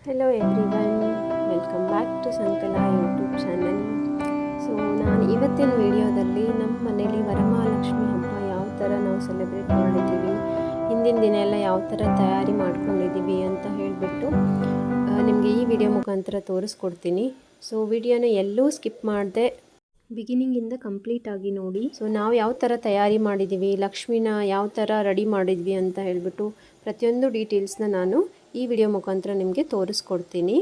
Hello everyone, welcome back to Sankala YouTube channel. So ನಾನು ಇವತ್ತಿನ ವಿಡಿಯೋದಲ್ಲಿ ನಮ್ಮ ಮನೇಲಿ ವರಮಹಾಲಕ್ಷ್ಮಿ ಹಬ್ಬ ಯಾವ ಥರ ನಾವು ಸೆಲೆಬ್ರೇಟ್ ಮಾಡಿದ್ದೀವಿ, ಹಿಂದಿನ ದಿನ ಎಲ್ಲ ಯಾವ ಥರ ತಯಾರಿ ಮಾಡ್ಕೊಂಡಿದ್ದೀವಿ ಅಂತ ಹೇಳಿಬಿಟ್ಟು ನಿಮಗೆ ಈ ವಿಡಿಯೋ ಮುಖಾಂತರ ತೋರಿಸ್ಕೊಡ್ತೀನಿ. ಸೊ ವಿಡಿಯೋನ ಎಲ್ಲೂ ಸ್ಕಿಪ್ ಮಾಡದೆ ಬಿಗಿನಿಂಗಿಂದ ಕಂಪ್ಲೀಟಾಗಿ ನೋಡಿ. ಸೊ ನಾವು ಯಾವ ಥರ ತಯಾರಿ ಮಾಡಿದ್ದೀವಿ, ಲಕ್ಷ್ಮಿನ ಯಾವ ಥರ ರೆಡಿ ಮಾಡಿದ್ವಿ ಅಂತ ಹೇಳಿಬಿಟ್ಟು ಪ್ರತಿಯೊಂದು ಡೀಟೇಲ್ಸ್ನ ನಾನು ಈ ವಿಡಿಯೋ ಮುಖಾಂತರ ನಿಮಗೆ ತೋರಿಸ್ಕೊಡ್ತೀನಿ.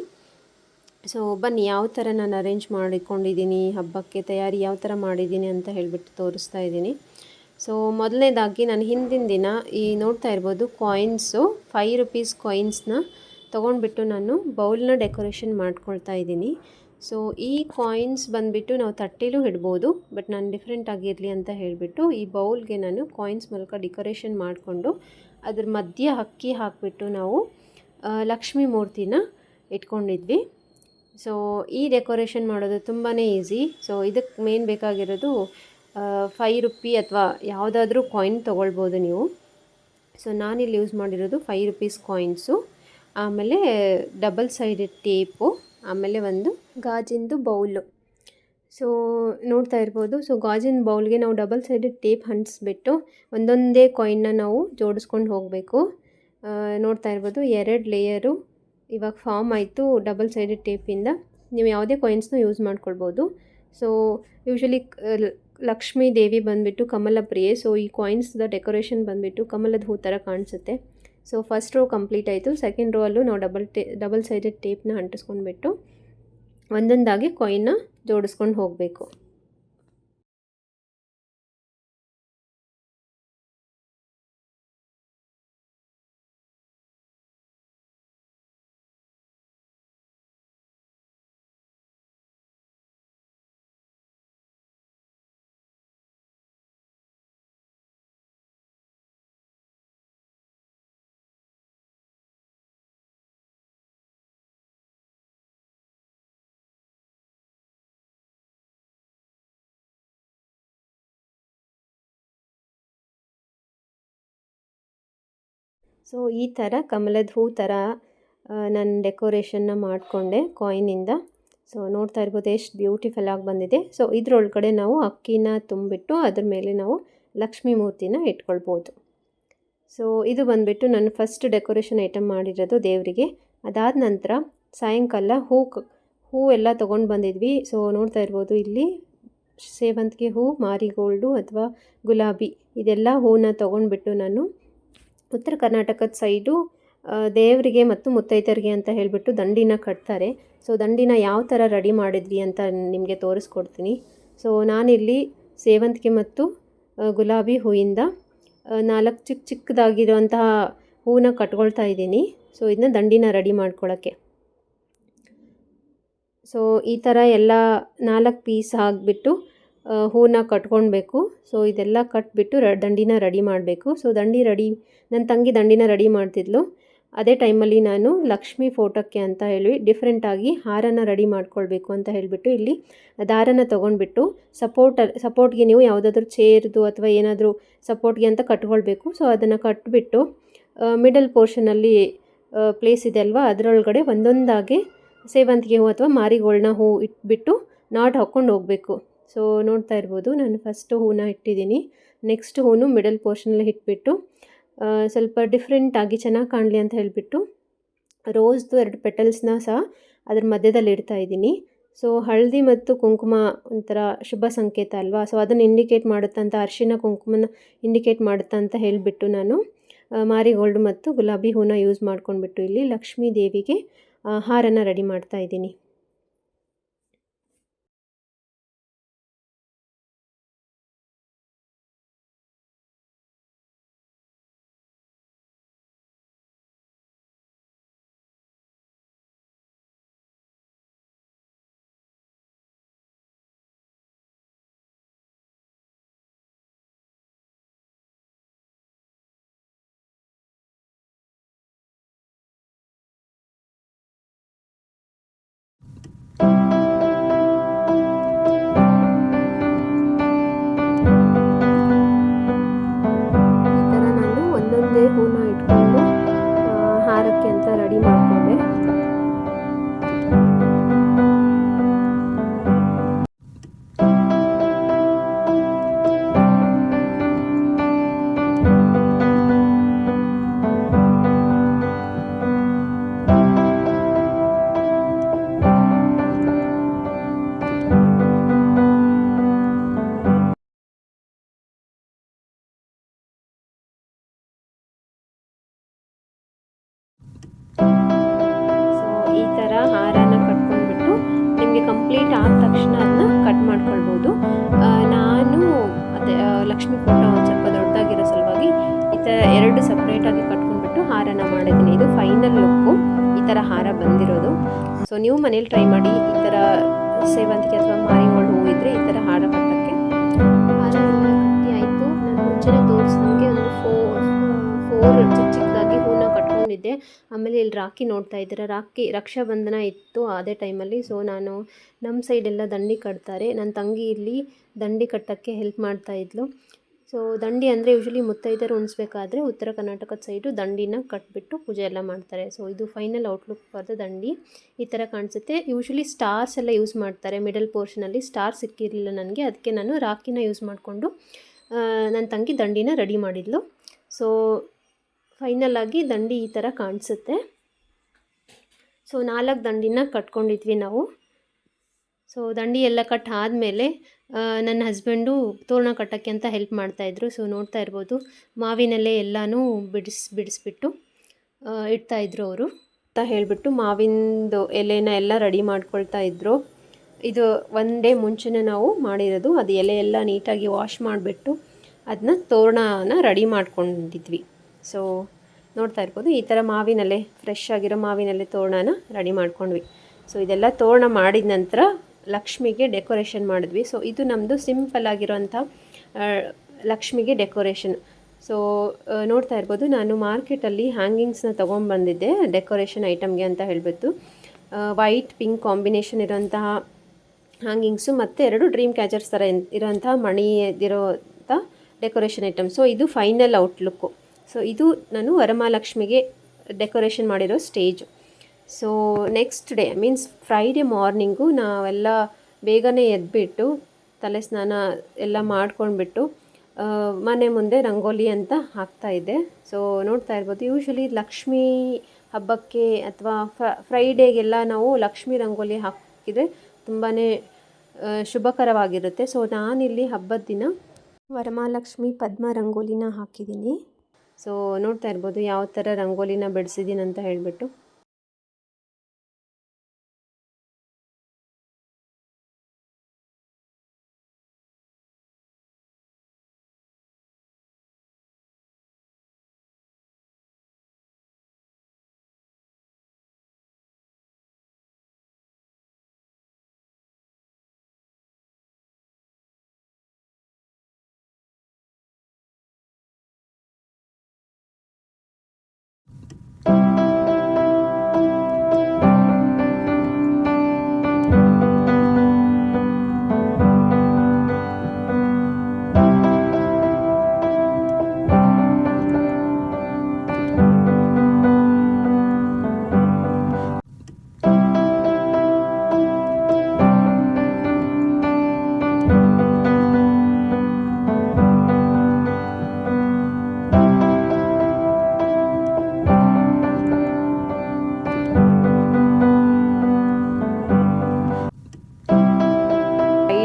ಸೊ ಬನ್ನಿ, ಯಾವ ಥರ ನಾನು ಅರೇಂಜ್ ಮಾಡಿಕೊಂಡಿದ್ದೀನಿ, ಹಬ್ಬಕ್ಕೆ ತಯಾರಿ ಯಾವ ಥರ ಮಾಡಿದ್ದೀನಿ ಅಂತ ಹೇಳಿಬಿಟ್ಟು ತೋರಿಸ್ತಾ ಇದ್ದೀನಿ. ಸೊ ಮೊದಲನೇದಾಗಿ ನಾನು ಹಿಂದಿನ ದಿನ ನೋಡ್ತಾ ಇರ್ಬೋದು ಕಾಯಿನ್ಸು, 5 ರುಪೀಸ್ ಕಾಯಿನ್ಸ್ನ ತೊಗೊಂಡ್ಬಿಟ್ಟು ನಾನು ಬೌಲ್ನ ಡೆಕೋರೇಷನ್ ಮಾಡ್ಕೊಳ್ತಾ ಇದ್ದೀನಿ. ಸೊ ಈ ಕಾಯಿನ್ಸ್ ಬಂದುಬಿಟ್ಟು ನಾವು ತಟ್ಟೆಲೂ ಇಡ್ಬೋದು, ಬಟ್ ನಾನು ಡಿಫ್ರೆಂಟ್ ಆಗಿರಲಿ ಅಂತ ಹೇಳಿಬಿಟ್ಟು ಈ ಬೌಲ್ಗೆ ನಾನು ಕಾಯಿನ್ಸ್ ಮೂಲಕ ಡೆಕೋರೇಷನ್ ಮಾಡಿಕೊಂಡು ಅದ್ರ ಮಧ್ಯೆ ಅಕ್ಕಿ ಹಾಕಿಬಿಟ್ಟು ನಾವು ಲಕ್ಷ್ಮೀ ಮೂರ್ತಿನ ಇಟ್ಕೊಂಡಿದ್ವಿ. ಸೊ ಈ ಡೆಕೋರೇಷನ್ ಮಾಡೋದು ತುಂಬಾ ಈಸಿ. ಸೊ ಇದಕ್ಕೆ ಮೇನ್ ಬೇಕಾಗಿರೋದು 5 ರುಪಿ ಅಥವಾ ಯಾವುದಾದ್ರೂ ಕಾಯಿನ್ ತೊಗೊಳ್ಬೋದು ನೀವು. ಸೊ ನಾನಿಲ್ಲಿ ಯೂಸ್ ಮಾಡಿರೋದು 5 ರುಪೀಸ್ ಕಾಯಿನ್ಸು, ಆಮೇಲೆ ಡಬಲ್ ಸೈಡೆಡ್ ಟೇಪು, ಆಮೇಲೆ ಒಂದು ಗಾಜಿಂದು ಬೌಲು. ಸೊ ನೋಡ್ತಾ ಇರ್ಬೋದು. ಸೊ ಗಾಜಿನ ಬೌಲ್ಗೆ ನಾವು ಡಬಲ್ ಸೈಡೆಡ್ ಟೇಪ್ ಅಂಟಿಸ್ಬಿಟ್ಟು ಒಂದೊಂದೇ ಕಾಯಿನ್ನ ನಾವು ಜೋಡಿಸ್ಕೊಂಡು ಹೋಗಬೇಕು. ನೋಡ್ತಾ ಇರ್ಬೋದು 2 ಲೇಯರು ಇವಾಗ ಫಾರ್ಮ್ ಆಯಿತು ಡಬಲ್ ಸೈಡೆಡ್ ಟೇಪಿಂದ. ನೀವು ಯಾವುದೇ ಕಾಯಿನ್ಸ್ನೂ ಯೂಸ್ ಮಾಡ್ಕೊಳ್ಬೋದು. ಸೊ ಯೂಶ್ವಲಿ ಲಕ್ಷ್ಮೀ ದೇವಿ ಬಂದುಬಿಟ್ಟು ಕಮಲ ಪ್ರಿಯೆ. ಸೊ ಈ ಕಾಯಿನ್ಸ್ದ ಡೆಕೋರೇಷನ್ ಬಂದುಬಿಟ್ಟು ಕಮಲದ ಹೂ ಥರ ಕಾಣಿಸುತ್ತೆ. ಸೊ ಫಸ್ಟ್ ರೋ ಕಂಪ್ಲೀಟ್ ಆಯಿತು. ಸೆಕೆಂಡ್ ರೋ ಅಲ್ಲೂ ನಾವು ಡಬಲ್ ಸೈಡೆಡ್ ಟೇಪ್ನ ಅಂಟಿಸ್ಕೊಂಡ್ಬಿಟ್ಟು ಒಂದೊಂದಾಗಿ ಕಾಯಿನ್ನ ಜೋಡಿಸ್ಕೊಂಡು ಹೋಗಬೇಕು. ಸೊ ಈ ಥರ ಕಮಲದ ಹೂ ಥರ ನಾನು ಡೆಕೋರೇಷನ್ನ ಮಾಡಿಕೊಂಡೆ ಕಾಯಿನಿಂದ. ಸೊ ನೋಡ್ತಾ ಇರ್ಬೋದು ಎಷ್ಟು ಬ್ಯೂಟಿಫುಲ್ ಆಗಿ ಬಂದಿದೆ. ಸೊ ಇದರೊಳಗಡೆ ನಾವು ಅಕ್ಕಿನ ತುಂಬಿಟ್ಟು ಅದ್ರ ಮೇಲೆ ನಾವು ಲಕ್ಷ್ಮೀ ಮೂರ್ತಿನ ಇಟ್ಕೊಳ್ಬೋದು. ಸೊ ಇದು ಬಂದುಬಿಟ್ಟು ನಾನು ಫಸ್ಟ್ ಡೆಕೋರೇಷನ್ ಐಟಮ್ ಮಾಡಿರೋದು ದೇವರಿಗೆ. ಅದಾದ ನಂತರ ಸಾಯಂಕಾಲ ಹೂ ಎಲ್ಲ ತೊಗೊಂಡು ಬಂದಿದ್ವಿ. ಸೊ ನೋಡ್ತಾ ಇರ್ಬೋದು ಇಲ್ಲಿ ಸೇವಂತಿಗೆ ಹೂ, ಮಾರಿಗೋಲ್ಡು ಅಥವಾ ಗುಲಾಬಿ ಇದೆಲ್ಲ ಹೂನ ತೊಗೊಂಡ್ಬಿಟ್ಟು ನಾನು ಉತ್ತರ ಕರ್ನಾಟಕದ ಸೈಡು ದೇವರಿಗೆ ಮತ್ತು ಮುತ್ತೈದರಿಗೆ ಅಂತ ಹೇಳಿಬಿಟ್ಟು ದಂಡಿನ ಕಟ್ತಾರೆ. ಸೊ ದಂಡಿನ ಯಾವ ಥರ ರೆಡಿ ಮಾಡಿದ್ವಿ ಅಂತ ನಿಮಗೆ ತೋರಿಸ್ಕೊಡ್ತೀನಿ. ಸೊ ನಾನಿಲ್ಲಿ ಸೇವಂತಿಗೆ ಮತ್ತು ಗುಲಾಬಿ ಹೂವಿಂದ 4 ಚಿಕ್ಕದಾಗಿರುವಂತಹ ಹೂವನ್ನ ಕಟ್ಕೊಳ್ತಾ ಇದ್ದೀನಿ. ಸೊ ಇದನ್ನ ದಂಡಿನ ರೆಡಿ ಮಾಡ್ಕೊಳ್ಳೋಕ್ಕೆ. ಸೊ ಈ ಥರ ಎಲ್ಲ 4 ಪೀಸ್ ಹಾಕಿಬಿಟ್ಟು ಹೂವನ್ನ ಕಟ್ಕೊಳ್ಬೇಕು. ಸೊ ಇದೆಲ್ಲ ಕಟ್ಬಿಟ್ಟು ದಂಡಿನ ರೆಡಿ ಮಾಡಬೇಕು. ಸೊ ನನ್ನ ತಂಗಿ ದಂಡಿನ ರೆಡಿ ಮಾಡ್ತಿದ್ಲು. ಅದೇ ಟೈಮಲ್ಲಿ ನಾನು ಲಕ್ಷ್ಮಿ ಫೋಟೋಕ್ಕೆ ಅಂತ ಹೇಳಿ ಡಿಫ್ರೆಂಟಾಗಿ ಹಾರನ ರೆಡಿ ಮಾಡ್ಕೊಳ್ಬೇಕು ಅಂತ ಹೇಳಿಬಿಟ್ಟು ಇಲ್ಲಿ ದಾರನ ತೊಗೊಂಡ್ಬಿಟ್ಟು ಸಪೋರ್ಟ್ಗೆ ನೀವು ಯಾವುದಾದ್ರೂ ಚೇರ್ದು ಅಥವಾ ಏನಾದರೂ ಸಪೋರ್ಟ್ಗೆ ಅಂತ ಕಟ್ಕೊಳ್ಬೇಕು. ಸೊ ಅದನ್ನು ಕಟ್ಬಿಟ್ಟು ಮಿಡಲ್ ಪೋರ್ಷನಲ್ಲಿ ಪ್ಲೇಸ್ ಇದೆ ಅಲ್ವಾ, ಅದರೊಳಗಡೆ ಒಂದೊಂದಾಗಿ ಸೇವಂತಿಗೆ ಹೂ ಅಥವಾ ಮಾರಿಗೋಲ್ಡ್ನ ಹೂ ಇಟ್ಬಿಟ್ಟು ನಾಟ್ ಹಾಕ್ಕೊಂಡು ಹೋಗಬೇಕು. ಸೊ ನೋಡ್ತಾ ಇರ್ಬೋದು ನಾನು ಫಸ್ಟು ಹೂನ ಇಟ್ಟಿದ್ದೀನಿ. ನೆಕ್ಸ್ಟ್ ಹೂನು ಮಿಡಲ್ ಪೋರ್ಷನಲ್ಲಿ ಇಟ್ಬಿಟ್ಟು ಸ್ವಲ್ಪ ಡಿಫ್ರೆಂಟಾಗಿ ಚೆನ್ನಾಗಿ ಕಾಣಲಿ ಅಂತ ಹೇಳಿಬಿಟ್ಟು ರೋಸ್ದು 2 ಪೆಟಲ್ಸ್ನ ಸಹ ಅದ್ರ ಮಧ್ಯದಲ್ಲಿ ಇಡ್ತಾ ಇದ್ದೀನಿ. ಸೊ ಹಳದಿ ಮತ್ತು ಕುಂಕುಮ ಒಂಥರ ಶುಭ ಸಂಕೇತ ಅಲ್ವಾ. ಸೊ ಅದನ್ನು ಇಂಡಿಕೇಟ್ ಮಾಡುತ್ತಂತ, ಅರಿಶಿನ ಕುಂಕುಮನ ಇಂಡಿಕೇಟ್ ಮಾಡುತ್ತಂತ ಹೇಳಿಬಿಟ್ಟು ನಾನು ಮಾರಿಗೋಲ್ಡ್ ಮತ್ತು ಗುಲಾಬಿ ಹೂನ ಯೂಸ್ ಮಾಡ್ಕೊಂಡ್ಬಿಟ್ಟು ಇಲ್ಲಿ ಲಕ್ಷ್ಮೀ ದೇವಿಗೆ ಹಾರನ ರೆಡಿ ಮಾಡ್ತಾ ಇದ್ದೀನಿ. ಕಂಪ್ಲೀಟ್ ಆದ ತಕ್ಷಣ ಅದನ್ನ ಕಟ್ ಮಾಡ್ಕೊಳ್ಬೋದು. ನಾನು ಅದೇ ಲಕ್ಷ್ಮಿ ಫೋಟೋ ಒಂದು ಸ್ವಲ್ಪ ದೊಡ್ಡದಾಗಿರೋ ಸಲುವಾಗಿ ಈ ಥರ 2 ಸಪ್ರೇಟಾಗಿ ಕಟ್ಕೊಂಡ್ಬಿಟ್ಟು ಹಾರನ ಮಾಡಿದ್ದೀನಿ. ಇದು ಫೈನಲ್ ಲುಕ್ಕು, ಈ ಥರ ಹಾರ ಬಂದಿರೋದು. ಸೊ ನೀವು ಮನೇಲಿ ಟ್ರೈ ಮಾಡಿ. ಈ ಥರ ಸೇವಂತಿಗೆ ಅಥವಾ ಮಾರಿಗೋಲ್ಡ್ ಹೂವು ಇದ್ದರೆ ಈ ಥರ ಹಾರ ಕಟ್ಟೋಕ್ಕೆ. ಹಾರ ಎಲ್ಲ ಕಟ್ಟಿ ಆಯಿತು. ನಾನು ಮುಂಚೆನೇ ತೋರಿಸ್ದಂಗೆ ಒಂದು ಫೋರ್ ಚಿಕ್ಕ ಚಿಕ್ಕದಾಗಿ ಹೂವನ್ನ ಕಟ್ಕೊಂಡಿದ್ದೆ. ಆಮೇಲೆ ಇಲ್ಲಿ ರಾಖಿ ನೋಡ್ತಾ ಇದ್ದೀರಾ, ರಕ್ಷಾಬಂಧನ ಇತ್ತು ಅದೇ ಟೈಮಲ್ಲಿ. ಸೊ ನಾನು ನಮ್ಮ ಸೈಡೆಲ್ಲ ದಂಡಿ ಕಟ್ತಾರೆ. ನನ್ನ ತಂಗಿ ಇಲ್ಲಿ ದಂಡಿ ಕಟ್ಟೋಕ್ಕೆ ಹೆಲ್ಪ್ ಮಾಡ್ತಾ ಇದ್ಲು. ಸೊ ದಂಡಿ ಅಂದರೆ ಯೂಶ್ವಲಿ ಮುತ್ತೈದೆಯರು ಉಣಿಸ್ಬೇಕಾದ್ರೆ ಉತ್ತರ ಕರ್ನಾಟಕದ ಸೈಡು ದಂಡಿನ ಕಟ್ಬಿಟ್ಟು ಪೂಜೆ ಎಲ್ಲ ಮಾಡ್ತಾರೆ. ಸೊ ಇದು ಫೈನಲ್ ಔಟ್ಲುಕ್ ಫಾರ್ ದ ದಂಡಿ. ಈ ಥರ ಕಾಣಿಸುತ್ತೆ. ಯೂಶ್ವಲಿ ಸ್ಟಾರ್ಸ್ ಎಲ್ಲ ಯೂಸ್ ಮಾಡ್ತಾರೆ. ಮಿಡಲ್ ಪೋರ್ಷನಲ್ಲಿ ಸ್ಟಾರ್ ಸಿಕ್ಕಿರಲಿಲ್ಲ ನನಗೆ, ಅದಕ್ಕೆ ನಾನು ರಾಖಿನ ಯೂಸ್ ಮಾಡಿಕೊಂಡು ನನ್ನ ತಂಗಿ ದಂಡಿನ ರೆಡಿ ಮಾಡಿದ್ಲು. ಸೊ ಫೈನಲ್ ಆಗಿ ದಂಡಿ ಈ ಥರ ಕಾಣಿಸುತ್ತೆ. ಸೊ 4 ದಂಡಿನ ಕಟ್ಕೊಂಡಿದ್ವಿ ನಾವು. ಸೊ ದಂಡಿ ಎಲ್ಲ ಕಟ್ ಆದಮೇಲೆ ನನ್ನ ಹಸ್ಬೆಂಡು ತೋರಣ ಕಟ್ಟೋಕ್ಕೆ ಅಂತ ಹೆಲ್ಪ್ ಮಾಡ್ತಾಯಿದ್ರು. ಸೊ ನೋಡ್ತಾ ಇರ್ಬೋದು, ಮಾವಿನೆಲೆ ಎಲ್ಲನೂ ಬಿಡಿಸ್ಬಿಟ್ಟು ಇಡ್ತಾಯಿದ್ರು ಅವರು ಅಂತ ಹೇಳಿಬಿಟ್ಟು ಮಾವಿಂದು ಎಲೆನ ಎಲ್ಲ ರೆಡಿ ಮಾಡ್ಕೊಳ್ತಾ ಇದ್ರು. ಇದು 1 ಡೇ ಮುಂಚೆನೇ ನಾವು ಮಾಡಿರೋದು. ಅದು ಎಲೆ ಎಲ್ಲ ನೀಟಾಗಿ ವಾಶ್ ಮಾಡಿಬಿಟ್ಟು ಅದನ್ನ ತೋರಣನ ರೆಡಿ ಮಾಡ್ಕೊಂಡಿದ್ವಿ. ಸೊ ನೋಡ್ತಾ ಇರ್ಬೋದು, ಈ ಥರ ಮಾವಿನೆಲೆ, ಫ್ರೆಶ್ ಆಗಿರೋ ಮಾವಿನೆಲೆ ತೋರಣನ ರೆಡಿ ಮಾಡ್ಕೊಂಡ್ವಿ. ಸೊ ಇದೆಲ್ಲ ತೋರಣ ಮಾಡಿದ ನಂತರ ಲಕ್ಷ್ಮಿಗೆ ಡೆಕೋರೇಷನ್ ಮಾಡಿದ್ವಿ. ಸೊ ಇದು ನಮ್ಮದು ಸಿಂಪಲ್ ಆಗಿರೋಂಥ ಲಕ್ಷ್ಮಿಗೆ ಡೆಕೋರೇಷನ್. ಸೊ ನೋಡ್ತಾ ಇರ್ಬೋದು, ನಾನು ಮಾರ್ಕೆಟಲ್ಲಿ ಹ್ಯಾಂಗಿಂಗ್ಸ್ನ ತೊಗೊಂಡ್ಬಂದಿದ್ದೆ ಡೆಕೋರೇಷನ್ ಐಟಮ್ಗೆ ಅಂತ ಹೇಳಿಬಿಟ್ಟು. ವೈಟ್ ಪಿಂಕ್ ಕಾಂಬಿನೇಷನ್ ಇರೋಂತಹ ಹ್ಯಾಂಗಿಂಗ್ಸು ಮತ್ತು 2 ಡ್ರೀಮ್ ಕ್ಯಾಚರ್ಸ್ ಥರ ಇರೋಂಥ ಮಣಿದಿರೋಂಥ ಡೆಕೋರೇಷನ್ ಐಟಮ್. ಸೊ ಇದು ಫೈನಲ್ ಔಟ್ಲುಕ್ಕು. ಸೊ ಇದು ನಾನು ವರಮಹಾಲಕ್ಷ್ಮಿಗೆ ಡೆಕೋರೇಷನ್ ಮಾಡಿರೋ stage. So next day means Friday morning ನಾವೆಲ್ಲ ಬೇಗನೆ ಎದ್ಬಿಟ್ಟು ತಲೆ ಸ್ನಾನ ಎಲ್ಲ ಮಾಡ್ಕೊಂಡ್ಬಿಟ್ಟು ಮನೆ ಮುಂದೆ ರಂಗೋಲಿ ಅಂತ ಹಾಕ್ತಾಯಿದ್ದೆ. ಸೊ ನೋಡ್ತಾ ಇರ್ಬೋದು, ಯೂಶ್ವಲಿ ಲಕ್ಷ್ಮೀ ಹಬ್ಬಕ್ಕೆ ಅಥವಾ ಫ್ರೈಡೇಗೆಲ್ಲ ನಾವು ಲಕ್ಷ್ಮೀ ರಂಗೋಲಿ ಹಾಕಿದರೆ ತುಂಬಾ ಶುಭಕರವಾಗಿರುತ್ತೆ. ಸೊ ನಾನಿಲ್ಲಿ ಹಬ್ಬದ ದಿನ ವರಮಹಾಲಕ್ಷ್ಮಿ ಪದ್ಮ ರಂಗೋಲಿನ ಹಾಕಿದ್ದೀನಿ. ಸೊ ನೋಡ್ತಾ ಇರ್ಬೋದು ಯಾವ ಥರ ರಂಗೋಲಿನ ಬಿಡಿಸಿದ್ದೀನಿ ಅಂತ ಹೇಳಿಬಿಟ್ಟು.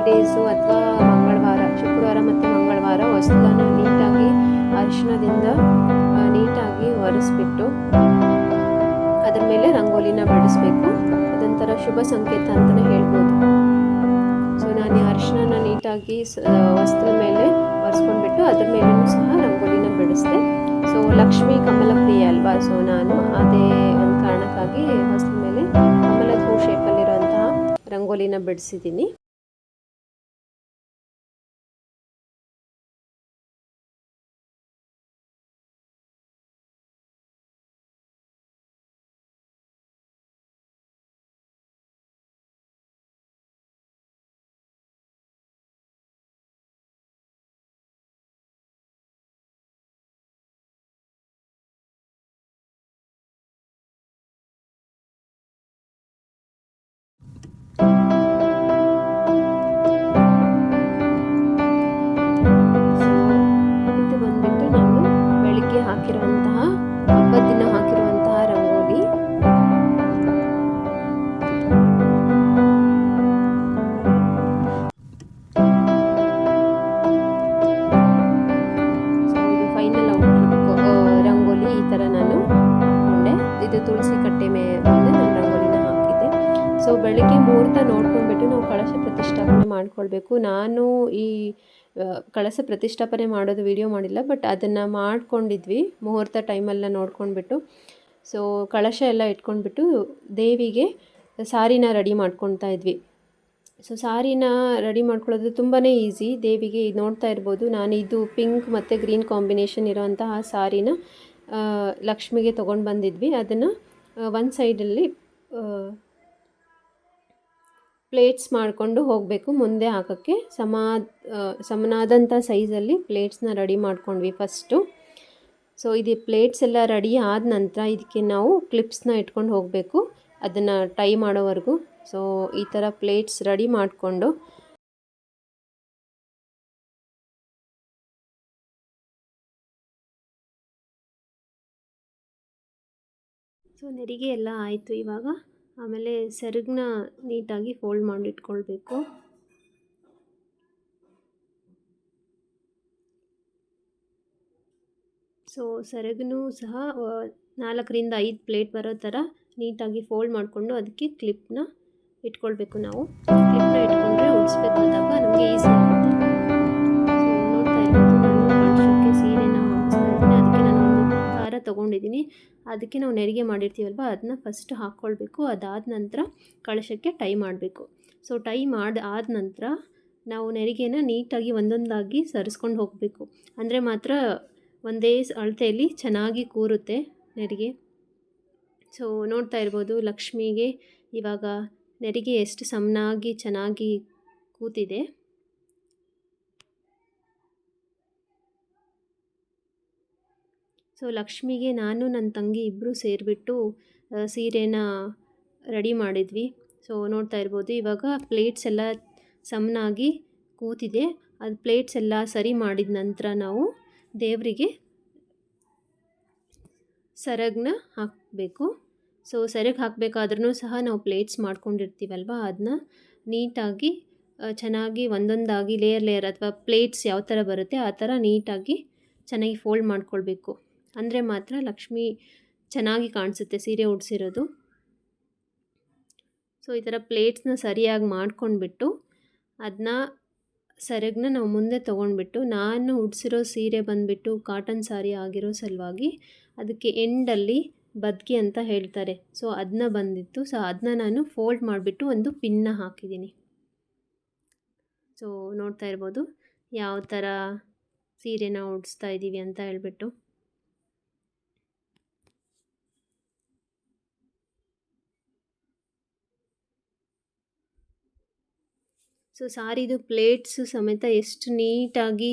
ಡೇಸು ಅಥವಾ ಮಂಗಳವಾರ, ಶುಕ್ರವಾರ ಮತ್ತು ಮಂಗಳವಾರ ಹೊಸ್ಲನ್ನ ನೀಟಾಗಿ ಅರಿಶಿಣದಿಂದ ನೀಟಾಗಿ ಒರೆಸ್ಬಿಟ್ಟು ಅದ್ರ ಮೇಲೆ ರಂಗೋಲಿನ ಬಿಡಿಸ್ಬೇಕು. ಅದೊಂಥರ ಶುಭ ಸಂಕೇತ ಅಂತಲೇ ಹೇಳ್ಬೋದು. ಸೊ ನಾನು ಅರಿಶಿಣನ ನೀಟಾಗಿ ವಸ್ತ್ರದ ಮೇಲೆ ಒರೆಸ್ಕೊಂಡ್ಬಿಟ್ಟು ಅದ್ರ ಮೇಲೂ ಸಹ ರಂಗೋಲಿನ ಬಿಡಿಸಿದೆ. ಸೊ ಲಕ್ಷ್ಮೀ ಕಮಲ ಪ್ರಿಯ ಅಲ್ವಾ, ಸೊ ನಾನು ಅದೇ ಒಂದು ಕಾರಣಕ್ಕಾಗಿ ವಸ್ತ್ರದ ಮೇಲೆ ಕಮಲದ ಹೂ ಶೇಪಲ್ಲಿರುವಂತಹ ರಂಗೋಲಿನ ಬಿಡಿಸಿದ್ದೀನಿ. ಸೊ ಬೆಳಗ್ಗೆ ಮುಹೂರ್ತ ನೋಡ್ಕೊಂಡ್ಬಿಟ್ಟು ನಾವು ಕಳಶ ಪ್ರತಿಷ್ಠಾಪನೆ ಮಾಡ್ಕೊಳ್ಬೇಕು. ನಾನು ಈ ಕಳಶ ಪ್ರತಿಷ್ಠಾಪನೆ ಮಾಡೋದು ವಿಡಿಯೋ ಮಾಡಿಲ್ಲ, ಬಟ್ ಅದನ್ನು ಮಾಡ್ಕೊಂಡಿದ್ವಿ ಮುಹೂರ್ತ ಟೈಮೆಲ್ಲ ನೋಡ್ಕೊಂಡ್ಬಿಟ್ಟು. ಸೊ ಕಳಶ ಎಲ್ಲ ಇಟ್ಕೊಂಡ್ಬಿಟ್ಟು ದೇವಿಗೆ ಸಾರಿನ ರೆಡಿ ಮಾಡ್ಕೊತಾ ಇದ್ವಿ. ಸೊ ಸಾರಿನ ರೆಡಿ ಮಾಡ್ಕೊಳ್ಳೋದು ತುಂಬಾ ಈಸಿ. ದೇವಿಗೆ ಇದು ನೋಡ್ತಾ ಇರ್ಬೋದು, ನಾನು ಇದು ಪಿಂಕ್ ಮತ್ತು ಗ್ರೀನ್ ಕಾಂಬಿನೇಷನ್ ಇರೋಂತಹ ಸಾರಿನ ಲಕ್ಷ್ಮಿಗೆ ತೊಗೊಂಡು ಬಂದಿದ್ವಿ. ಅದನ್ನು ಒಂದು ಸೈಡಲ್ಲಿ ಪ್ಲೇಟ್ಸ್ ಮಾಡಿಕೊಂಡು ಹೋಗಬೇಕು ಮುಂದೆ ಹಾಕೋಕ್ಕೆ. ಸಮನಾದಂಥ ಸೈಜಲ್ಲಿ ಪ್ಲೇಟ್ಸ್ನ ರೆಡಿ ಮಾಡ್ಕೊಂಡ್ವಿ ಫಸ್ಟು. ಸೊ ಇದು ಪ್ಲೇಟ್ಸ್ ಎಲ್ಲ ರೆಡಿ ಆದ ನಂತರ ಇದಕ್ಕೆ ನಾವು ಕ್ಲಿಪ್ಸ್ನ ಇಟ್ಕೊಂಡು ಹೋಗಬೇಕು ಅದನ್ನು ಟೈ ಮಾಡೋವರೆಗೂ. ಸೊ ಈ ಥರ ಪ್ಲೇಟ್ಸ್ ರೆಡಿ ಮಾಡಿಕೊಂಡು ಸೊ ನೆರಿಗೆ ಎಲ್ಲ ಆಯಿತು. ಇವಾಗ ಆಮೇಲೆ ಸೆರಗನ್ನ ನೀಟಾಗಿ ಫೋಲ್ಡ್ ಮಾಡಿಟ್ಕೊಳ್ಬೇಕು. ಸೊ ಸೆರಗನ್ನು ಸಹ 4ರಿಂದ 5 ಪ್ಲೇಟ್ ಬರೋ ಥರ ನೀಟಾಗಿ ಫೋಲ್ಡ್ ಮಾಡಿಕೊಂಡು ಅದಕ್ಕೆ ಕ್ಲಿಪ್ನ ಇಟ್ಕೊಳ್ಬೇಕು. ನಾವು ಕ್ಲಿಪ್ನ ಇಟ್ಕೊಂಡ್ರೆ ಉಡಿಸ್ಬೇಕಾದಾಗ ನಮಗೆ ಈಸಿ ಆಗುತ್ತೆ. ಸೊ ನೋಡ್ತಾ ಇರ್ಬೋದು, ನಾನು ಕಳಶಕ್ಕೆ ಸೀರೆನ ಹೊಲಿಸ್ತಾ ಇದ್ದೀನಿ. ಅದಕ್ಕೆ ನಾನು ಒಂದು ದಾರ ತೊಗೊಂಡಿದ್ದೀನಿ. ಅದಕ್ಕೆ ನಾವು ನೆರಿಗೆ ಮಾಡಿರ್ತೀವಲ್ವ ಅದನ್ನ ಫಸ್ಟ್ ಹಾಕ್ಕೊಳ್ಬೇಕು. ಅದಾದ ನಂತರ ಕಳಶಕ್ಕೆ ಟೈ ಮಾಡಬೇಕು. ಸೊ ಟೈ ಆದ ನಂತರ ನಾವು ನೆರಿಗೆನ ನೀಟಾಗಿ ಒಂದೊಂದಾಗಿ ಸರಿಸ್ಕೊಂಡು ಹೋಗಬೇಕು. ಅಂದರೆ ಮಾತ್ರ ಒಂದೇ ಅಳತೆಯಲ್ಲಿ ಚೆನ್ನಾಗಿ ಕೂರುತ್ತೆ ನೆರಿಗೆ. ಸೊ ನೋಡ್ತಾ ಇರ್ಬೋದು, ಲಕ್ಷ್ಮಿಗೆ ಇವಾಗ ನೆರಿಗೆ ಎಷ್ಟು ಸಮನಾಗಿ ಚೆನ್ನಾಗಿ ಕೂತಿದೆ. ಸೊ ಲಕ್ಷ್ಮಿಗೆ ನಾನು ನನ್ನ ತಂಗಿ ಇಬ್ಬರು ಸೇರಿಬಿಟ್ಟು ಸೀರೆನ ರೆಡಿ ಮಾಡಿದ್ವಿ. ಸೊ ನೋಡ್ತಾ ಇರ್ಬೋದು, ಇವಾಗ ಪ್ಲೇಟ್ಸ್ ಎಲ್ಲ ಸಮನಾಗಿ ಕೂತಿದೆ. ಅದು ಪ್ಲೇಟ್ಸ್ ಎಲ್ಲ ಸರಿ ಮಾಡಿದ ನಂತರ ನಾವು ದೇವರಿಗೆ ಸೆರಗನ್ನ ಹಾಕಬೇಕು. ಸೊ ಸೆರಗು ಹಾಕಬೇಕಾದ್ರೂ ಸಹ ನಾವು ಪ್ಲೇಟ್ಸ್ ಮಾಡ್ಕೊಂಡಿರ್ತೀವಲ್ವ ಅದನ್ನ ನೀಟಾಗಿ ಚೆನ್ನಾಗಿ ಒಂದೊಂದಾಗಿ ಲೇಯರ್ ಅಥವಾ ಪ್ಲೇಟ್ಸ್ ಯಾವ ಥರ ಬರುತ್ತೆ ಆ ಥರ ನೀಟಾಗಿ ಚೆನ್ನಾಗಿ ಫೋಲ್ಡ್ ಮಾಡ್ಕೊಳ್ಬೇಕು. ಅಂದರೆ ಮಾತ್ರ ಲಕ್ಷ್ಮಿ ಚೆನ್ನಾಗಿ ಕಾಣಿಸುತ್ತೆ ಸೀರೆ ಉಡಿಸಿರೋದು. ಸೊ ಈ ಥರ ಪ್ಲೇಟ್ಸ್ನ ಸರಿಯಾಗಿ ಮಾಡ್ಕೊಂಡ್ಬಿಟ್ಟು ಅದನ್ನ ಸೆರಗನ್ನ ನಾವು ಮುಂದೆ ತೊಗೊಂಡ್ಬಿಟ್ಟು, ನಾನು ಉಡಿಸಿರೋ ಸೀರೆ ಬಂದುಬಿಟ್ಟು ಕಾಟನ್ ಸಾರಿ ಆಗಿರೋ ಸಲುವಾಗಿ ಅದಕ್ಕೆ ಎಂಡಲ್ಲಿ ಬದ್ಕಿ ಅಂತ ಹೇಳ್ತಾರೆ. ಸೊ ಅದನ್ನ ಬಂದಿತ್ತು. ಸೊ ಅದನ್ನ ನಾನು ಫೋಲ್ಡ್ ಮಾಡಿಬಿಟ್ಟು ಒಂದು ಪಿನ್ನ ಹಾಕಿದ್ದೀನಿ. ಸೊ ನೋಡ್ತಾ ಇರ್ಬೋದು ಯಾವ ಥರ ಸೀರೆನ ಉಡಿಸ್ತಾ ಇದ್ದೀವಿ ಅಂತ ಹೇಳ್ಬಿಟ್ಟು. ಸೊ ಸಾರಿದು ಪ್ಲೇಟ್ಸು ಸಮೇತ ಎಷ್ಟು ನೀಟಾಗಿ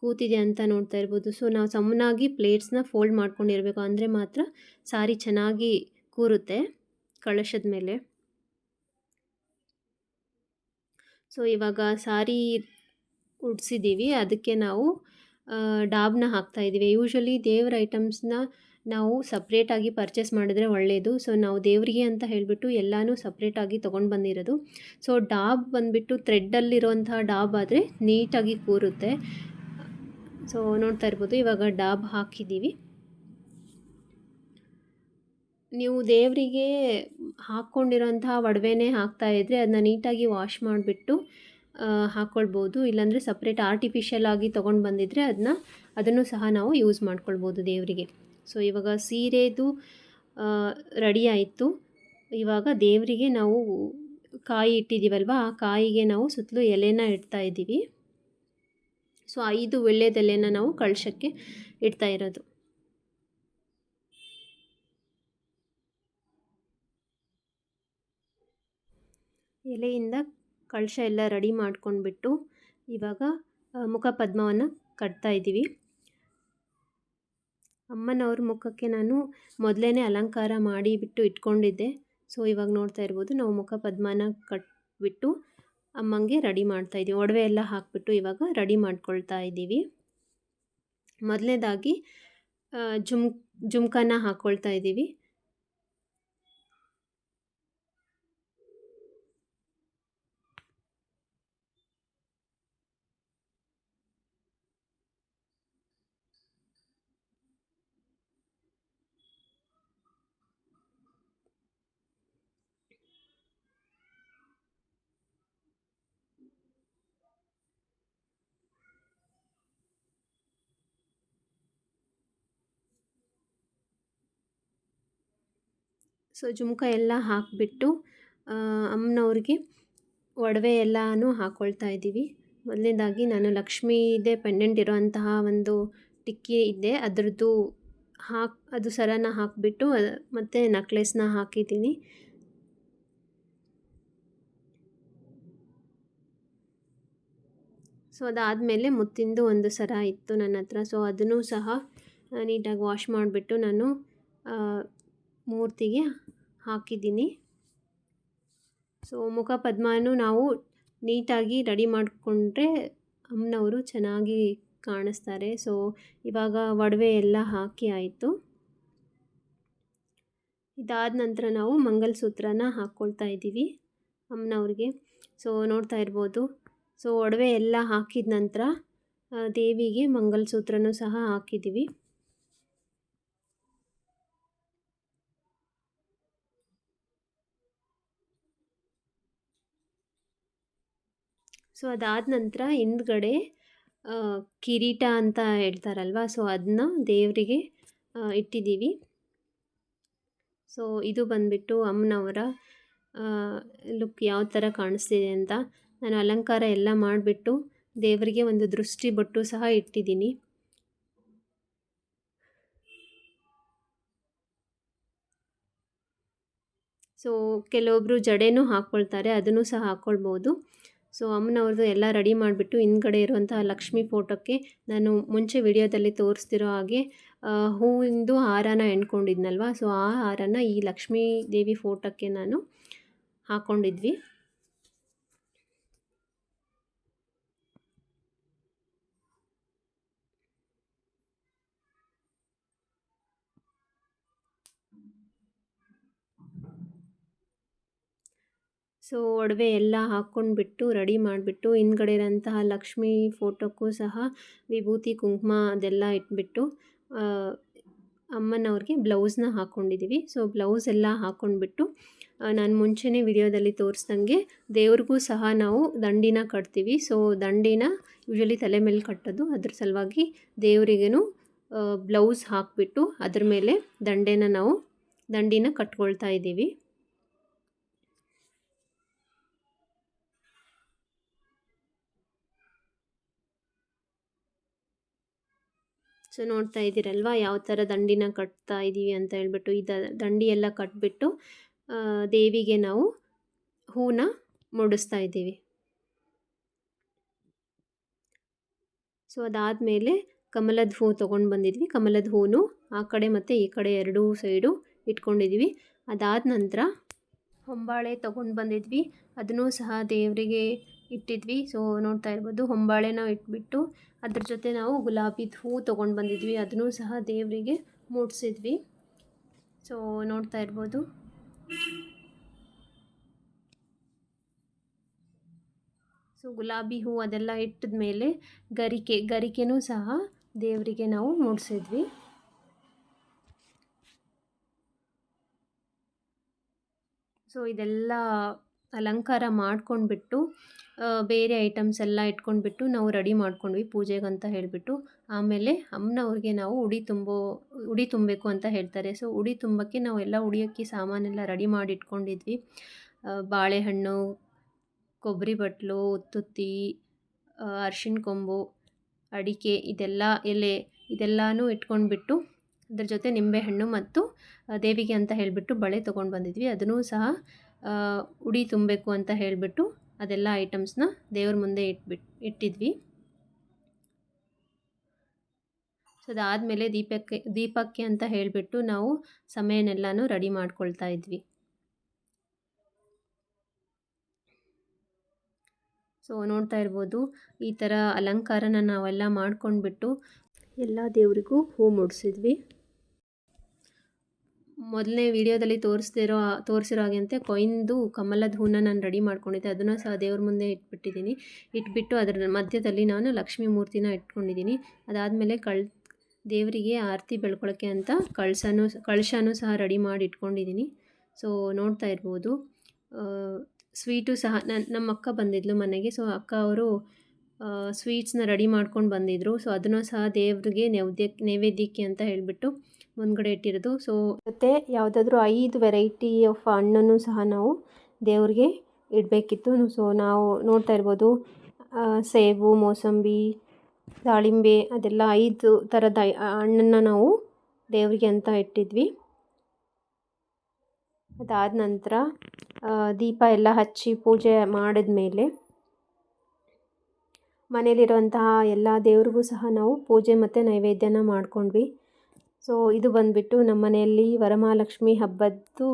ಕೂತಿದೆ ಅಂತ ನೋಡ್ತಾ ಇರ್ಬೋದು. ಸೊ ನಾವು ಸಮನಾಗಿ ಪ್ಲೇಟ್ಸ್ನ ಫೋಲ್ಡ್ ಮಾಡ್ಕೊಂಡಿರಬೇಕು. ಅಂದರೆ ಮಾತ್ರ ಸಾರಿ ಚೆನ್ನಾಗಿ ಕೂರುತ್ತೆ ಕಳಶದ ಮೇಲೆ. ಸೊ ಇವಾಗ ಸಾರಿ ಉಡಿಸಿದ್ದೀವಿ, ಅದಕ್ಕೆ ನಾವು ಡಾಬ್ನ ಹಾಕ್ತಾಯಿದ್ದೀವಿ. ಯೂಶ್ವಲಿ ದೇವ್ರ ಐಟಮ್ಸ್ನ ನಾವು ಸಪ್ರೇಟಾಗಿ ಪರ್ಚೇಸ್ ಮಾಡಿದ್ರೆ ಒಳ್ಳೆಯದು. ಸೊ ನಾವು ದೇವರಿಗೆ ಅಂತ ಹೇಳಿಬಿಟ್ಟು ಎಲ್ಲನೂ ಸಪ್ರೇಟಾಗಿ ತೊಗೊಂಡು ಬಂದಿರೋದು. ಸೊ ಡಾಬ್ ಬಂದುಬಿಟ್ಟು ಥ್ರೆಡ್ಡಲ್ಲಿರುವಂತಹ ಡಾಬ್ ಆದರೆ ನೀಟಾಗಿ ಕೂರುತ್ತೆ. ಸೊ ನೋಡ್ತಾ ಇರ್ಬೋದು, ಇವಾಗ ಡಾಬ್ ಹಾಕಿದ್ದೀವಿ. ನೀವು ದೇವರಿಗೆ ಹಾಕ್ಕೊಂಡಿರೋಂತಹ ಒಡವೆನೇ ಹಾಕ್ತಾಯಿದ್ರೆ ಅದನ್ನ ನೀಟಾಗಿ ವಾಶ್ ಮಾಡಿಬಿಟ್ಟು ಹಾಕ್ಕೊಳ್ಬೋದು. ಇಲ್ಲಾಂದರೆ ಸಪ್ರೇಟ್ ಆರ್ಟಿಫಿಷಿಯಲ್ ಆಗಿ ತೊಗೊಂಡು ಬಂದಿದ್ದರೆ ಅದನ್ನು ಸಹ ನಾವು ಯೂಸ್ ಮಾಡ್ಕೊಳ್ಬೋದು ದೇವರಿಗೆ. ಸೊ ಇವಾಗ ಸೀರೆದು ರೆಡಿ ಆಯಿತು. ಇವಾಗ ದೇವರಿಗೆ ನಾವು ಕಾಯಿ ಇಟ್ಟಿದ್ದೀವಲ್ವ, ಆ ಕಾಯಿಗೆ ನಾವು ಸುತ್ತಲೂ ಎಲೆನ ಇಡ್ತಾ ಇದ್ದೀವಿ. ಸೊ 5 ವೀಳ್ಯದೆಲೆನ ನಾವು ಕಳಶಕ್ಕೆ ಇಡ್ತಾ ಇರೋದು. ಎಲೆಯಿಂದ ಕಳಶ ಎಲ್ಲ ರೆಡಿ ಮಾಡ್ಕೊಂಡ್ಬಿಟ್ಟು ಇವಾಗ ಮುಖಪದ್ಮವನ್ನು ಕಟ್ತಾ ಇದ್ದೀವಿ. ಅಮ್ಮನವ್ರ ಮುಖಕ್ಕೆ ನಾನು ಮೊದಲೇ ಅಲಂಕಾರ ಮಾಡಿಬಿಟ್ಟು ಇಟ್ಕೊಂಡಿದ್ದೆ. ಸೊ ಇವಾಗ ನೋಡ್ತಾ ಇರ್ಬೋದು, ನಾವು ಮುಖಪದ್ಮನ ಕಟ್ಬಿಟ್ಟು ಅಮ್ಮಂಗೆ ರೆಡಿ ಮಾಡ್ತಾಯಿದ್ದೀವಿ. ಒಡವೆ ಎಲ್ಲ ಹಾಕಿಬಿಟ್ಟು ಇವಾಗ ರೆಡಿ ಮಾಡ್ಕೊಳ್ತಾ ಇದ್ದೀವಿ. ಮೊದಲನೇದಾಗಿ ಜುಮ್ಕಾನ ಹಾಕ್ಕೊಳ್ತಾ ಇದ್ದೀವಿ. ಸೊ ಜುಮ್ಕ ಎಲ್ಲ ಹಾಕಿಬಿಟ್ಟು ಅಮ್ಮನವ್ರಿಗೆ ಒಡವೆ ಎಲ್ಲನೂ ಹಾಕ್ಕೊಳ್ತಾ ಇದ್ದೀವಿ. ಮೊದಲನೇದಾಗಿ ನಾನು ಲಕ್ಷ್ಮೀದೇ ಪೆಂಡೆಂಟ್ ಇರೋಂತಹ ಒಂದು ಟಿಕ್ಕಿ ಇದೆ, ಅದರದ್ದು ಅದು ಸರನ ಹಾಕಿಬಿಟ್ಟು ಮತ್ತು ನಕ್ಲೆಸ್ನ ಹಾಕಿದ್ದೀನಿ. ಸೊ ಅದಾದಮೇಲೆ ಮುತ್ತಿಂದು ಒಂದು ಸರ ಇತ್ತು ನನ್ನ ಹತ್ರ. ಸೊ ಅದನ್ನು ಸಹ ನೀಟಾಗಿ ವಾಶ್ ಮಾಡಿಬಿಟ್ಟು ನಾನು ಮೂರ್ತಿಗೆ ಹಾಕಿದ್ದೀನಿ. ಸೊ ಮುಖ ಪದ್ಮನೂ ನಾವು ನೀಟಾಗಿ ರೆಡಿ ಮಾಡಿಕೊಂಡ್ರೆ ಅಮ್ಮನವರು ಚೆನ್ನಾಗಿ ಕಾಣಿಸ್ತಾರೆ. ಸೊ ಇವಾಗ ಒಡವೆ ಎಲ್ಲ ಹಾಕಿ ಆಯಿತು. ಇದಾದ ನಂತರ ನಾವು ಮಂಗಲಸೂತ್ರನ ಹಾಕ್ಕೊಳ್ತಾ ಇದ್ದೀವಿ ಅಮ್ಮನವ್ರಿಗೆ. ಸೊ ನೋಡ್ತಾ ಇರ್ಬೋದು. ಸೊ ಒಡವೆ ಎಲ್ಲ ಹಾಕಿದ ನಂತರ ದೇವಿಗೆ ಮಂಗಲಸೂತ್ರನೂ ಸಹ ಹಾಕಿದ್ದೀವಿ. ಸೊ ಅದಾದ ನಂತರ ಹಿಂದ್ಗಡೆ ಕಿರೀಟ ಅಂತ ಹೇಳ್ತಾರಲ್ವ, ಸೊ ಅದನ್ನ ದೇವರಿಗೆ ಇಟ್ಟಿದ್ದೀವಿ. ಸೊ ಇದು ಬಂದುಬಿಟ್ಟು ಅಮ್ಮನವರ ಲುಕ್ ಯಾವ ಥರ ಕಾಣಿಸ್ತಿದೆ ಅಂತ. ನಾನು ಅಲಂಕಾರ ಎಲ್ಲ ಮಾಡಿಬಿಟ್ಟು ದೇವರಿಗೆ ಒಂದು ದೃಷ್ಟಿ ಬೊಟ್ಟು ಸಹ ಇಟ್ಟಿದ್ದೀನಿ. ಸೊ ಕೆಲವೊಬ್ಬರು ಜಡೆನೂ ಹಾಕ್ಕೊಳ್ತಾರೆ, ಅದನ್ನು ಸಹ ಹಾಕ್ಕೊಳ್ಬೋದು. ಸೊ ಅಮ್ಮನವ್ರದ್ದು ಎಲ್ಲ ರೆಡಿ ಮಾಡಿಬಿಟ್ಟು ಹಿಂದ್ಗಡೆ ಇರುವಂತಹ ಲಕ್ಷ್ಮೀ ಫೋಟೋಕ್ಕೆ ನಾನು ಮುಂಚೆ ವಿಡಿಯೋದಲ್ಲಿ ತೋರಿಸ್ತಿರೋ ಹಾಗೆ ಹೂವಿಂದು ಹಾರನ ಎಣ್ಕೊಂಡಿದ್ನಲ್ವ, ಸೊ ಆ ಹಾರನ ಈ ಲಕ್ಷ್ಮೀ ದೇವಿ ಫೋಟೋಕ್ಕೆ ನಾನು ಹಾಕ್ಕೊಂಡಿದ್ವಿ. ಸೊ ಒಡವೆ ಎಲ್ಲ ಹಾಕ್ಕೊಂಡ್ಬಿಟ್ಟು ರೆಡಿ ಮಾಡಿಬಿಟ್ಟು ಹಿಂದ್ಗಡೆ ಇರೋಂತಹ ಲಕ್ಷ್ಮೀ ಫೋಟೋಕ್ಕೂ ಸಹ ವಿಭೂತಿ ಕುಂಕುಮ ಅದೆಲ್ಲ ಇಟ್ಬಿಟ್ಟು ಅಮ್ಮನವ್ರಿಗೆ ಬ್ಲೌಸ್ನ ಹಾಕ್ಕೊಂಡಿದ್ದೀವಿ. ಸೊ ಬ್ಲೌಸ್ ಎಲ್ಲ ಹಾಕ್ಕೊಂಡ್ಬಿಟ್ಟು ನಾನು ಮುಂಚೆನೇ ವಿಡಿಯೋದಲ್ಲಿ ತೋರಿಸ್ದಂಗೆ ದೇವ್ರಿಗೂ ಸಹ ನಾವು ದಂಡಿನ ಕಟ್ತೀವಿ. ಸೊ ದಂಡಿನ ಯೂಶ್ವಲಿ ತಲೆ ಮೇಲೆ ಕಟ್ಟೋದು, ಅದ್ರ ಸಲುವಾಗಿ ದೇವರಿಗೂ ಬ್ಲೌಸ್ ಹಾಕಿಬಿಟ್ಟು ಅದ್ರ ಮೇಲೆ ದಂಡಿನ ಕಟ್ಕೊಳ್ತಾ ಇದ್ದೀವಿ. ಸೊ ನೋಡ್ತಾ ಇದ್ದೀರಲ್ವ ಯಾವ ಥರ ದಂಡಿನ ಕಟ್ತಾ ಇದ್ದೀವಿ ಅಂತ ಹೇಳ್ಬಿಟ್ಟು. ದಂಡಿ ಎಲ್ಲ ಕಟ್ಬಿಟ್ಟು ದೇವಿಗೆ ನಾವು ಹೂನ ಮುಡಿಸ್ತಾ ಇದ್ದೀವಿ. ಸೊ ಅದಾದಮೇಲೆ ಕಮಲದ ಹೂ ತೊಗೊಂಡು ಬಂದಿದ್ವಿ. ಕಮಲದ ಹೂನು ಆ ಕಡೆ ಮತ್ತು ಈ ಕಡೆ ಎರಡೂ ಸೈಡು ಇಟ್ಕೊಂಡಿದ್ವಿ. ಅದಾದ ನಂತರ ಹೊಂಬಾಳೆ ತೊಗೊಂಡು ಬಂದಿದ್ವಿ, ಅದನ್ನೂ ಸಹ ದೇವರಿಗೆ ಇಟ್ಟಿದ್ವಿ. ಸೊ ನೋಡ್ತಾ ಇರ್ಬೋದು, ಹೊಂಬಾಳೆನ ಇಟ್ಬಿಟ್ಟು ಅದ್ರ ಜೊತೆ ನಾವು ಗುಲಾಬಿದ ಹೂ ತೊಗೊಂಡು ಬಂದಿದ್ವಿ, ಅದನ್ನೂ ಸಹ ದೇವರಿಗೆ ಮೂಡಿಸಿದ್ವಿ. ಸೊ ನೋಡ್ತಾ ಇರ್ಬೋದು. ಸೊ ಗುಲಾಬಿ ಹೂ ಅದೆಲ್ಲ ಇಟ್ಟಿದ ಮೇಲೆ ಗರಿಕೆನೂ ಸಹ ದೇವರಿಗೆ ನಾವು ಮೂಡಿಸಿದ್ವಿ. ಸೊ ಇದೆಲ್ಲ ಅಲಂಕಾರ ಮಾಡ್ಕೊಂಡ್ಬಿಟ್ಟು ಬೇರೆ ಐಟಮ್ಸ್ ಎಲ್ಲ ಇಟ್ಕೊಂಡ್ಬಿಟ್ಟು ನಾವು ರೆಡಿ ಮಾಡ್ಕೊಂಡ್ವಿ ಪೂಜೆಗಂತ ಹೇಳಿಬಿಟ್ಟು. ಆಮೇಲೆ ಅಮ್ಮನವ್ರಿಗೆ ನಾವು ಉಡಿ ತುಂಬಬೇಕು ಅಂತ ಹೇಳ್ತಾರೆ. ಸೊ ಉಡಿ ತುಂಬಕ್ಕೆ ನಾವು ಎಲ್ಲ ಉಡಿಯೋಕ್ಕೆ ಸಾಮಾನೆಲ್ಲ ರೆಡಿ ಮಾಡಿ ಇಟ್ಕೊಂಡಿದ್ವಿ. ಬಾಳೆಹಣ್ಣು, ಕೊಬ್ಬರಿ ಬಟ್ಲು, ಉತ್ತುತ್ತಿ, ಅರ್ಶಿಣ ಕೊಂಬು, ಅಡಿಕೆ, ಎಲೆ ಇದೆಲ್ಲನೂ ಇಟ್ಕೊಂಡ್ಬಿಟ್ಟು ಅದ್ರ ಜೊತೆ ನಿಂಬೆಹಣ್ಣು ಮತ್ತು ದೇವಿಗೆ ಅಂತ ಹೇಳಿಬಿಟ್ಟು ಬಳೆ ತೊಗೊಂಡು ಬಂದಿದ್ವಿ. ಅದನ್ನೂ ಸಹ ಉಡಿ ತುಂಬಬೇಕು ಅಂತ ಹೇಳಿಬಿಟ್ಟು ಅದೆಲ್ಲ ಐಟಮ್ಸ್ನ ದೇವ್ರ ಮುಂದೆ ಇಟ್ಟಿದ್ವಿ. ಸೊ ಅದಾದಮೇಲೆ ದೀಪಕ್ಕೆ ಅಂತ ಹೇಳಿಬಿಟ್ಟು ನಾವು ಸಮಯನೆಲ್ಲನೂ ರೆಡಿ ಮಾಡ್ಕೊಳ್ತಾ ಇದ್ವಿ. ಸೊ ನೋಡ್ತಾ ಇರ್ಬೋದು, ಈ ಥರ ಅಲಂಕಾರನ ನಾವೆಲ್ಲ ಮಾಡ್ಕೊಂಡ್ಬಿಟ್ಟು ಎಲ್ಲ ದೇವರಿಗೂ ಹೂ ಮುಡಿಸಿದ್ವಿ. ಮೊದಲನೇ ವಿಡಿಯೋದಲ್ಲಿ ತೋರಿಸಿರೋ ಹಾಗೆ ಕೊಯ್ದು ಕಮಲದ ಹೂನ ನಾನು ರೆಡಿ ಮಾಡ್ಕೊಂಡಿದ್ದೆ, ಅದನ್ನು ಸಹ ದೇವ್ರ ಮುಂದೆ ಇಟ್ಬಿಟ್ಟು ಅದರ ಮಧ್ಯದಲ್ಲಿ ನಾನು ಲಕ್ಷ್ಮೀ ಮೂರ್ತಿನ ಇಟ್ಕೊಂಡಿದ್ದೀನಿ. ಅದಾದಮೇಲೆ ದೇವರಿಗೆ ಆರತಿ ಬೆಳ್ಕೊಳ್ಳೋಕ್ಕೆ ಅಂತ ಕಳಶನೂ ಸಹ ರೆಡಿ ಮಾಡಿ ಇಟ್ಕೊಂಡಿದ್ದೀನಿ. ಸೊ ನೋಡ್ತಾ ಇರ್ಬೋದು, ಸ್ವೀಟು ಸಹ ನಮ್ಮ ಅಕ್ಕ ಬಂದಿದ್ಲು ಮನೆಗೆ. ಸೊ ಅಕ್ಕ ಅವರು ಸ್ವೀಟ್ಸ್ನ ರೆಡಿ ಮಾಡ್ಕೊಂಡು ಬಂದಿದ್ದರು. ಸೊ ಅದನ್ನು ಸಹ ದೇವ್ರಿಗೆ ನೈವೇದ್ಯಕ್ಕೆ ಅಂತ ಹೇಳಿಬಿಟ್ಟು ಮುಂದ್ಗಡೆ ಇಟ್ಟಿರೋದು. ಸೊ ಮತ್ತು ಯಾವುದಾದ್ರೂ 5 ವೆರೈಟಿ ಆಫ್ ಹಣ್ಣನ್ನು ಸಹ ನಾವು ದೇವ್ರಿಗೆ ಇಡಬೇಕಿತ್ತು. ಸೊ ನಾವು ನೋಡ್ತಾ ಇರ್ಬೋದು, ಸೇಬು, ಮೋಸಂಬಿ, ದಾಳಿಂಬೆ, ಅದೆಲ್ಲ 5 ಥರದ ಹಣ್ಣನ್ನು ನಾವು ದೇವರಿಗೆ ಅಂತ ಇಟ್ಟಿದ್ವಿ. ಅದಾದ ನಂತರ ದೀಪ ಎಲ್ಲ ಹಚ್ಚಿ ಪೂಜೆ ಮಾಡಿದ್ಮೇಲೆ ಮನೇಲಿರುವಂತಹ ಎಲ್ಲ ದೇವ್ರಿಗೂ ಸಹ ನಾವು ಪೂಜೆ ಮತ್ತು ನೈವೇದ್ಯನ ಮಾಡ್ಕೊಂಡ್ವಿ. ಸೊ ಇದು ಬಂದುಬಿಟ್ಟು ನಮ್ಮ ಮನೆಯಲ್ಲಿ ವರಮಹಾಲಕ್ಷ್ಮಿ ಹಬ್ಬದ್ದು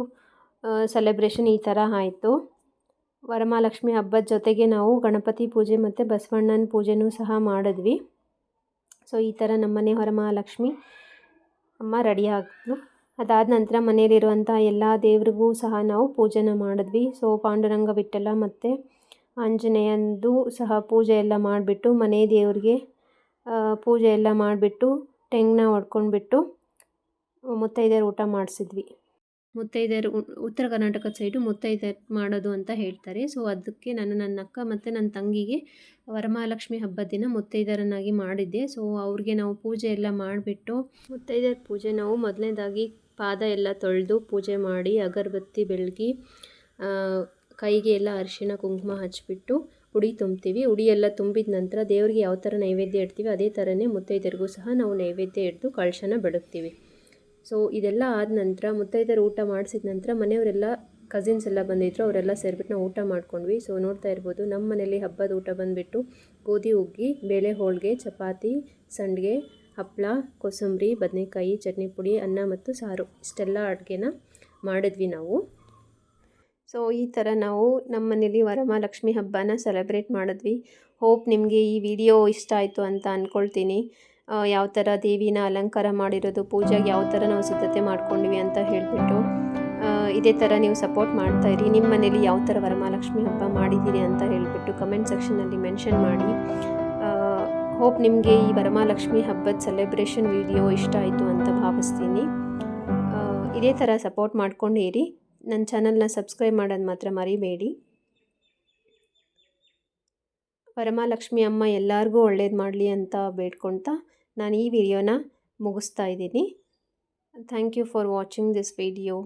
ಸೆಲೆಬ್ರೇಷನ್ ಈ ಥರ ಆಯಿತು. ವರಮಹಾಲಕ್ಷ್ಮಿ ಹಬ್ಬದ ಜೊತೆಗೆ ನಾವು ಗಣಪತಿ ಪೂಜೆ ಮತ್ತು ಬಸವಣ್ಣನ ಪೂಜೆನೂ ಸಹ ಮಾಡಿದ್ವಿ. ಸೊ ಈ ಥರ ನಮ್ಮನೆ ವರಮಹಾಲಕ್ಷ್ಮಿ ಅಮ್ಮ ರೆಡಿ ಆಗಿದ್ಲು. ಅದಾದ ನಂತರ ಮನೆಯಲ್ಲಿರುವಂಥ ಎಲ್ಲ ದೇವ್ರಿಗೂ ಸಹ ನಾವು ಪೂಜೆನ ಮಾಡಿದ್ವಿ. ಸೊ ಪಾಂಡುರಂಗ, ವಿಠ್ಠಲ ಮತ್ತು ಆಂಜನೇಯಂದು ಸಹ ಪೂಜೆ ಎಲ್ಲ ಮಾಡಿಬಿಟ್ಟು ಮನೆ ದೇವ್ರಿಗೆ ಪೂಜೆ ಎಲ್ಲ ಮಾಡಿಬಿಟ್ಟು ಟೆಂಗ್ನ ಹೊಡ್ಕೊಂಡ್ಬಿಟ್ಟು ಮುತ್ತೈದೆಯರು ಊಟ ಮಾಡಿಸಿದ್ವಿ. ಮುತ್ತೈದೆಯರು ಉತ್ತರ ಕರ್ನಾಟಕದ ಸೈಡು ಮುತ್ತೈದೆಯರು ಮಾಡೋದು ಅಂತ ಹೇಳ್ತಾರೆ. ಸೊ ಅದಕ್ಕೆ ನಾನು ನನ್ನ ಅಕ್ಕ ಮತ್ತು ನನ್ನ ತಂಗಿಗೆ ವರಮಹಾಲಕ್ಷ್ಮಿ ಹಬ್ಬದ ದಿನ ಮುತ್ತೈದೆಯರನ್ನಾಗಿ ಮಾಡಿದ್ದೆ. ಸೊ ಅವ್ರಿಗೆ ನಾವು ಪೂಜೆ ಎಲ್ಲ ಮಾಡಿಬಿಟ್ಟು ಮುತ್ತೈದೆಯರ ಪೂಜೆ ನಾವು ಮೊದಲನೇದಾಗಿ ಪಾದ ಎಲ್ಲ ತೊಳೆದು ಪೂಜೆ ಮಾಡಿ ಅಗರಬತ್ತಿ ಬೆಳಗಿ ಕೈಗೆ ಎಲ್ಲ ಅರಿಶಿಣ ಕುಂಕುಮ ಹಚ್ಚಿಬಿಟ್ಟು ಉಡಿ ತುಂಬ್ತೀವಿ. ಉಡಿ ಎಲ್ಲ ತುಂಬಿದ ನಂತರ ದೇವರಿಗೆ ಯಾವ ಥರ ನೈವೇದ್ಯ ಇಡ್ತೀವಿ ಅದೇ ಥರನೇ ಮುತ್ತೈದೆಯರಿಗೂ ಸಹ ನಾವು ನೈವೇದ್ಯ ಇಡ್ದು ಕಳಶನ ಬೆಳಗ್ತೀವಿ. ಸೊ ಇದೆಲ್ಲ ಆದ ನಂತರ ಮುತ್ತೈದೆಯರು ಊಟ ಮಾಡಿಸಿದ ನಂತರ ಮನೆಯವರೆಲ್ಲ ಕಸಿನ್ಸ್ ಎಲ್ಲ ಬಂದಿದ್ದರು, ಅವರೆಲ್ಲ ಸೇರಿಬಿಟ್ಟು ನಾವು ಊಟ ಮಾಡ್ಕೊಂಡ್ವಿ. ಸೊ ನೋಡ್ತಾ ಇರ್ಬೋದು, ನಮ್ಮ ಮನೇಲಿ ಹಬ್ಬದ ಊಟ ಬಂದುಬಿಟ್ಟು ಗೋಧಿ ಹುಗ್ಗಿ, ಬೇಳೆ ಹೋಳಿಗೆ, ಚಪಾತಿ, ಸಂಡಿಗೆ, ಹಪ್ಪಳ, ಕೋಸಂಬರಿ, ಬದನೆಕಾಯಿ, ಚಟ್ನಿ ಪುಡಿ, ಅನ್ನ ಮತ್ತು ಸಾರು, ಇಷ್ಟೆಲ್ಲ ಅಡುಗೆನ ಮಾಡಿದ್ವಿ ನಾವು. ಸೊ ಈ ಥರ ನಾವು ನಮ್ಮ ಮನೇಲಿ ವರಮಹಾಲಕ್ಷ್ಮಿ ಹಬ್ಬನ ಸೆಲೆಬ್ರೇಟ್ ಮಾಡಿದ್ವಿ. ಹೋಪ್ ನಿಮಗೆ ಈ ವಿಡಿಯೋ ಇಷ್ಟ ಆಯಿತು ಅಂತ ಅಂದ್ಕೊಳ್ತೀನಿ. ಯಾವ ಥರ ದೇವಿನ ಅಲಂಕಾರ ಮಾಡಿರೋದು, ಪೂಜೆಗೆ ಯಾವ ಥರ ನಾವು ಸಿದ್ಧತೆ ಮಾಡ್ಕೊಂಡ್ವಿ ಅಂತ ಹೇಳಿಬಿಟ್ಟು ಇದೇ ಥರ ನೀವು ಸಪೋರ್ಟ್ ಮಾಡ್ತಾಯಿರಿ. ನಿಮ್ಮ ಮನೇಲಿ ಯಾವ ಥರ ವರಮಹಾಲಕ್ಷ್ಮಿ ಹಬ್ಬ ಮಾಡಿದ್ದೀರಿ ಅಂತ ಹೇಳಿಬಿಟ್ಟು ಕಮೆಂಟ್ ಸೆಕ್ಷನಲ್ಲಿ ಮೆನ್ಷನ್ ಮಾಡಿ. ಹೋಪ್ ನಿಮಗೆ ಈ ವರಮಹಾಲಕ್ಷ್ಮಿ ಹಬ್ಬದ ಸೆಲೆಬ್ರೇಷನ್ ವಿಡಿಯೋ ಇಷ್ಟ ಆಯಿತು ಅಂತ ಭಾವಿಸ್ತೀನಿ. ಇದೇ ಥರ ಸಪೋರ್ಟ್ ಮಾಡ್ಕೊಂಡಿರಿ. ನನ್ನ ಚಾನಲ್ನ ಸಬ್ಸ್ಕ್ರೈಬ್ ಮಾಡೋದು ಮಾತ್ರ ಮರಿಬೇಡಿ. ವರಮಹಾಲಕ್ಷ್ಮಿ ಅಮ್ಮ ಎಲ್ಲರಿಗೂ ಒಳ್ಳೇದು ಮಾಡಲಿ ಅಂತ ಬೇಡ್ಕೊಳ್ತಾ ನಾನು ಈ ವಿಡಿಯೋನ ಮುಗಿಸ್ತಾ ಇದ್ದೀನಿ. Thank you for watching this video.